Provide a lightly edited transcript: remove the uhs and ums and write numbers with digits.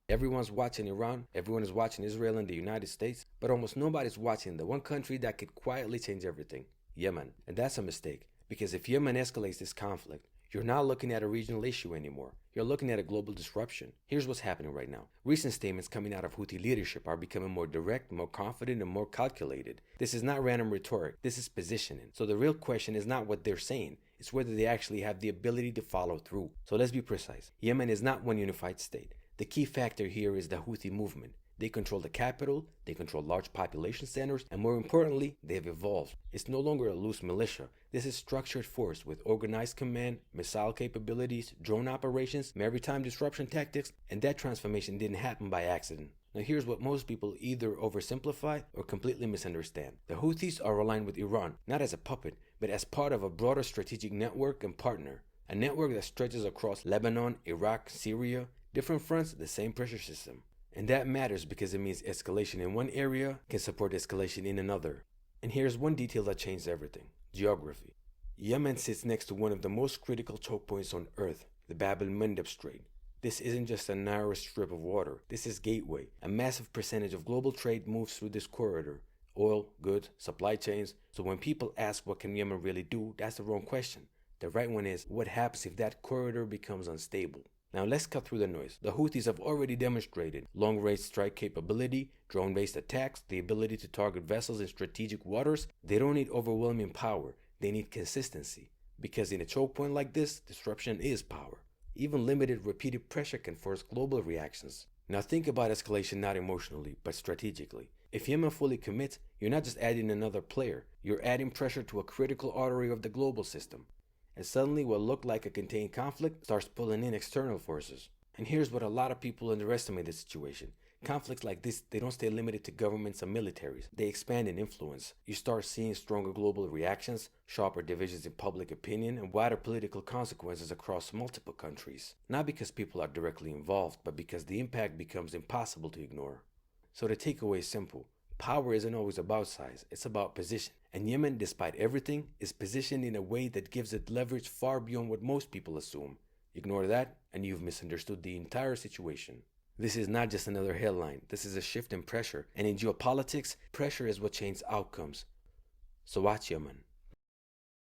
Everyone's watching Iran, everyone is watching Israel and the United States, but almost nobody's watching the one country that could quietly change everything, Yemen. And that's a mistake, because if Yemen escalates this conflict, you're not looking at a regional issue anymore. You're looking at a global disruption. Here's what's happening right now. Recent statements coming out of Houthi leadership are becoming more direct, more confident, and more calculated. This is not random rhetoric. This is positioning. So the real question is not what they're saying. It's whether they actually have the ability to follow through. So let's be precise. Yemen is not one unified state. The key factor here is the Houthi movement. They control the capital, they control large population centers, and more importantly, they have evolved. It's no longer a loose militia. This is structured force with organized command, missile capabilities, drone operations, maritime disruption tactics, and that transformation didn't happen by accident. Now here's what most people either oversimplify or completely misunderstand. The Houthis are aligned with Iran, not as a puppet, but as part of a broader strategic network and partner. A network that stretches across Lebanon, Iraq, Syria, different fronts, the same pressure system. And that matters because it means escalation in one area can support escalation in another. And here's one detail that changed everything: geography. Yemen sits next to one of the most critical choke points on earth, the Bab el-Mandeb Strait. This isn't just a narrow strip of water. This is gateway. A massive percentage of global trade moves through this corridor. Oil, goods, supply chains. So when people ask what can Yemen really do, that's the wrong question. The right one is, what happens if that corridor becomes unstable? Now let's cut through the noise. The Houthis have already demonstrated long-range strike capability, drone-based attacks, the ability to target vessels in strategic waters. They don't need overwhelming power. They need consistency. Because in a choke point like this, disruption is power. Even limited repeated pressure can force global reactions. Now think about escalation not emotionally, but strategically. If Yemen fully commits, you're not just adding another player. You're adding pressure to a critical artery of the global system. And suddenly what looked like a contained conflict starts pulling in external forces. And here's what a lot of people underestimate the situation. Conflicts like this, they don't stay limited to governments and militaries. They expand in influence. You start seeing stronger global reactions, sharper divisions in public opinion, and wider political consequences across multiple countries. Not because people are directly involved, but because the impact becomes impossible to ignore. So the takeaway is simple. Power isn't always about size, it's about position. And Yemen, despite everything, is positioned in a way that gives it leverage far beyond what most people assume. Ignore that, and you've misunderstood the entire situation. This is not just another headline, this is a shift in pressure. And in geopolitics, pressure is what changes outcomes. So watch Yemen.